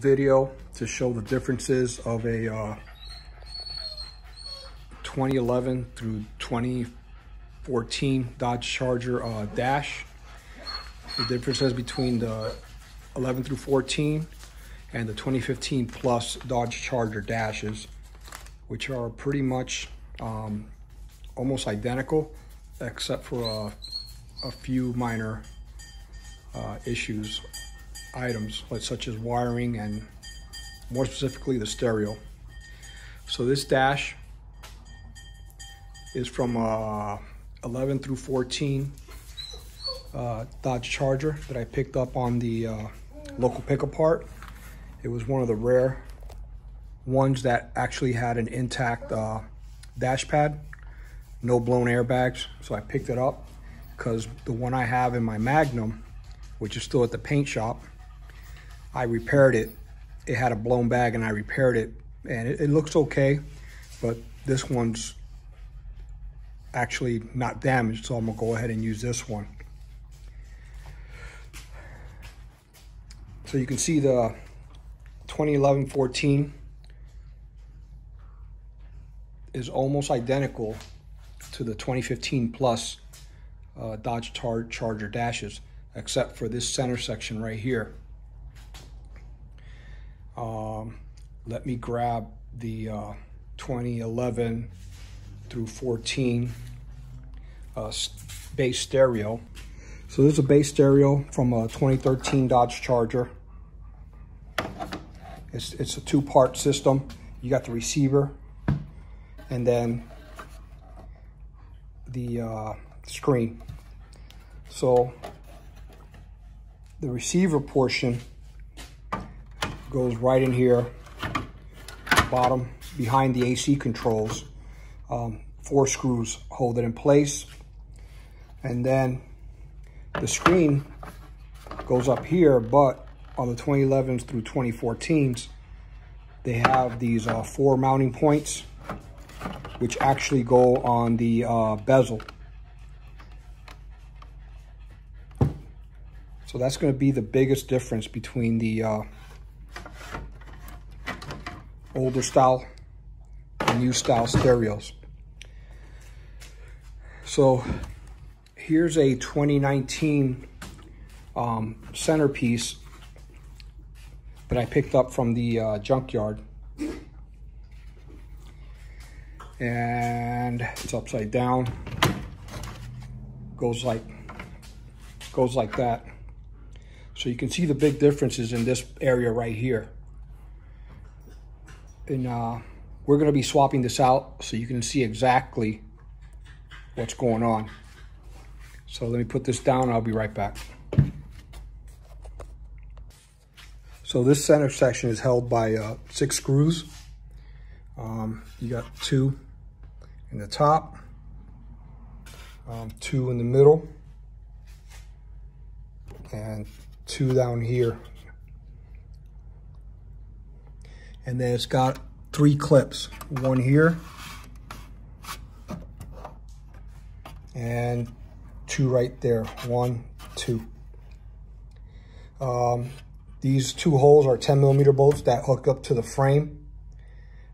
Video to show the differences of a 2011 through 2014 Dodge Charger dash. The differences between the 11 through 14 and the 2015 plus Dodge Charger dashes, which are pretty much almost identical, except for a few minor items such as wiring and more specifically the stereo. So this dash is from 11 through 14 Dodge Charger that I picked up on the local pick-apart. It was one of the rare ones that actually had an intact dash pad, no blown airbags. So I picked it up because the one I have in my Magnum, which is still at the paint shop, I repaired it. It had a blown bag and I repaired it, and it looks okay, but this one's actually not damaged, so I'm gonna go ahead and use this one. So you can see the 2011-14 is almost identical to the 2015 plus Dodge Charger dashes, except for this center section right here. Let me grab the 2011 through 14 base stereo. So this is a base stereo from a 2013 Dodge Charger. It's a two-part system. You got the receiver and then the screen. So the receiver portion goes right in here, bottom, behind the AC controls. 4 screws hold it in place. And then the screen goes up here, but on the 2011s through 2014s, they have these 4 mounting points, which actually go on the bezel. So that's going to be the biggest difference between the older style and new style stereos. So here's a 2019 centerpiece that I picked up from the junkyard, and it's upside down, goes like that. So you can see the big differences in this area right here. And we're going to be swapping this out so you can see exactly what's going on. So let me put this down. I'll be right back. So this center section is held by 6 screws. You got 2 in the top, 2 in the middle, and 2 down here. And then it's got 3 clips, 1 here and 2 right there, 1, 2. These 2 holes are 10mm bolts that hook up to the frame,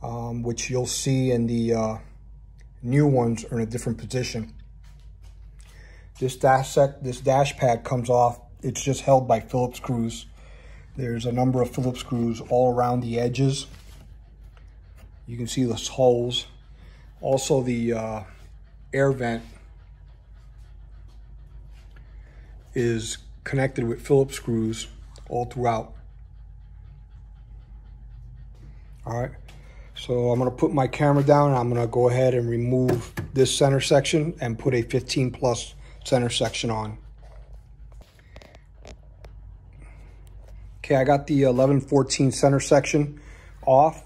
which you'll see in the new ones are in a different position. This dash pad comes off. It's just held by Phillips screws. There's a number of Phillips screws all around the edges. You can see those holes. Also the air vent is connected with Phillips screws all throughout. All right, so I'm gonna put my camera down and I'm gonna go ahead and remove this center section and put a 15 plus center section on. Okay, I got the 11-14 center section off.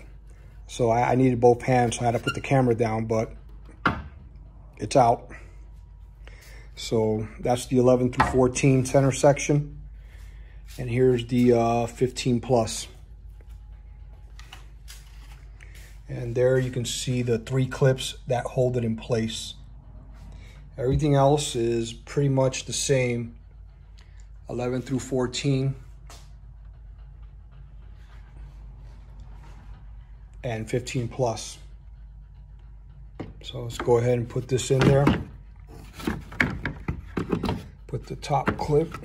So I needed both hands, so I had to put the camera down, but it's out. So that's the 11 through 14 center section. And here's the 15 plus. And there you can see the 3 clips that hold it in place. Everything else is pretty much the same. 11 through 14. and 15 plus. So let's go ahead and put this in there. Put the top clip.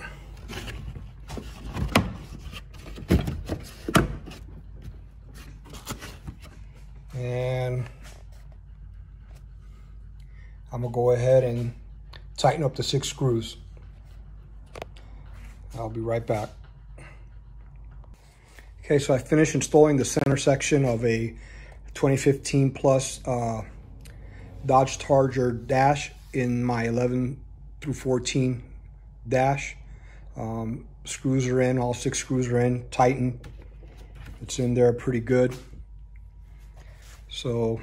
And I'm gonna go ahead and tighten up the 6 screws. I'll be right back. Okay, so I finished installing the center section of a 2015 plus Dodge Charger dash in my 11 through 14 dash. Screws are in, all 6 screws are in, tightened. It's in there pretty good. So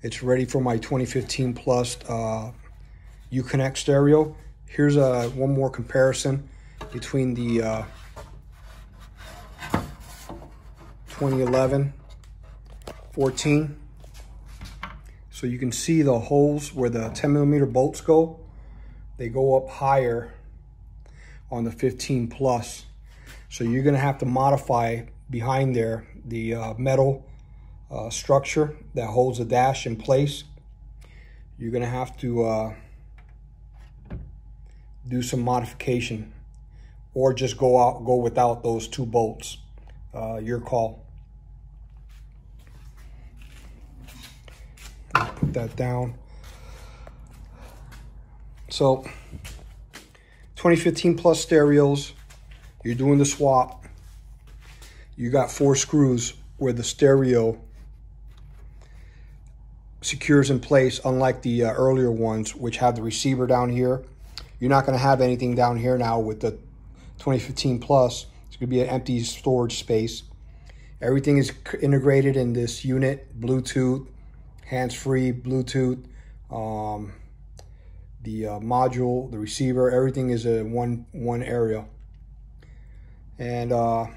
it's ready for my 2015 plus Uconnect Stereo. Here's one more comparison between the 2011 14. So you can see the holes where the 10mm bolts go. They go up higher on the 15 plus. So you're gonna have to modify behind there the metal structure that holds the dash in place. You're gonna have to do some modification, or just go without those 2 bolts. Your call. Put that down. So 2015 plus stereos, you're doing the swap. You got 4 screws where the stereo secures in place, unlike the earlier ones which have the receiver down here. You're not going to have anything down here now with the 2015 plus. It's going to be an empty storage space. Everything is integrated in this unit, Bluetooth, hands-free Bluetooth, the module, the receiver, everything is in one area. And let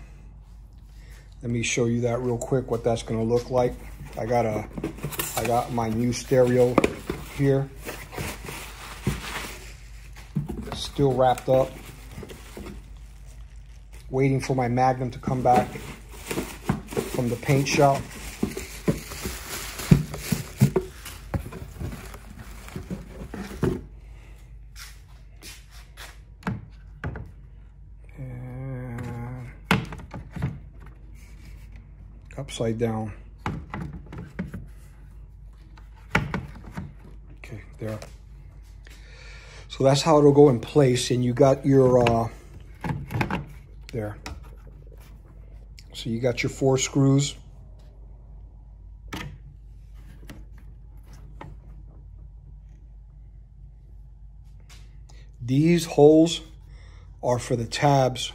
me show you that real quick, what that's going to look like. I got my new stereo here, still wrapped up, waiting for my Magnum to come back from the paint shop. And upside down. Okay, there. So that's how it'll go in place, and you got your there. So you got your 4 screws. These holes are for the tabs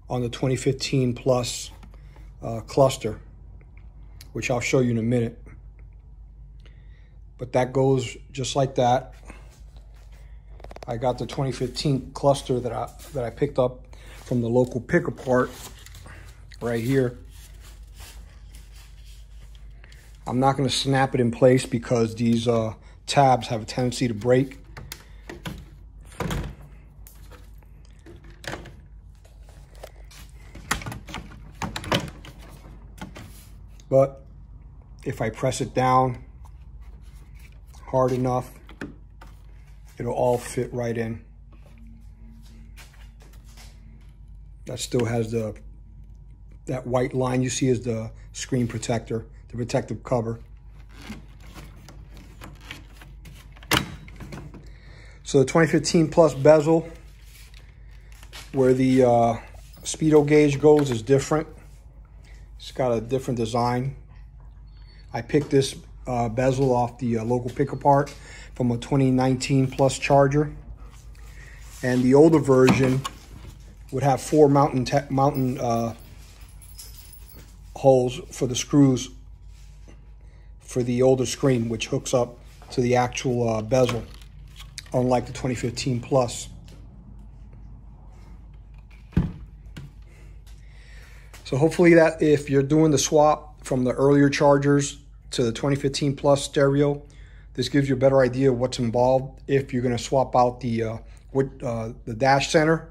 on the 2015 plus cluster, which I'll show you in a minute. But that goes just like that. I got the 2015 cluster that I picked up from the local pick-apart right here. I'm not going to snap it in place because these tabs have a tendency to break. But if I press it down hard enough, it'll all fit right in. That still has that white line you see is the screen protector, the protective cover. So the 2015 plus bezel, where the speedo gauge goes, is different. It's got a different design. I picked this bezel off the local pick-apart from a 2019 plus Charger, and the older version would have 4 mountain holes for the screws for the older screen, which hooks up to the actual bezel, unlike the 2015 plus. So hopefully that if you're doing the swap from the earlier Chargers to the 2015 plus stereo, this gives you a better idea of what's involved. If you're going to swap out the dash center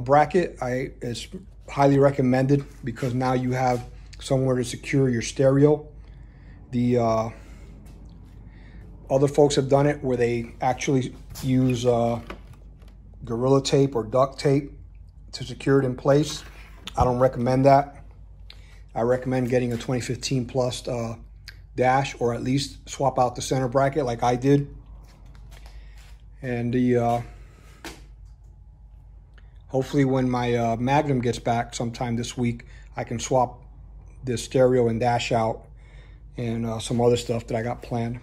bracket, it's highly recommended, because now you have somewhere to secure your stereo. The other folks have done it where they actually use Gorilla Tape or duct tape to secure it in place. I don't recommend that. I recommend getting a 2015 plus dash, or at least swap out the center bracket like I did. And the hopefully when my Magnum gets back sometime this week, I can swap this stereo and dash out and some other stuff that I got planned.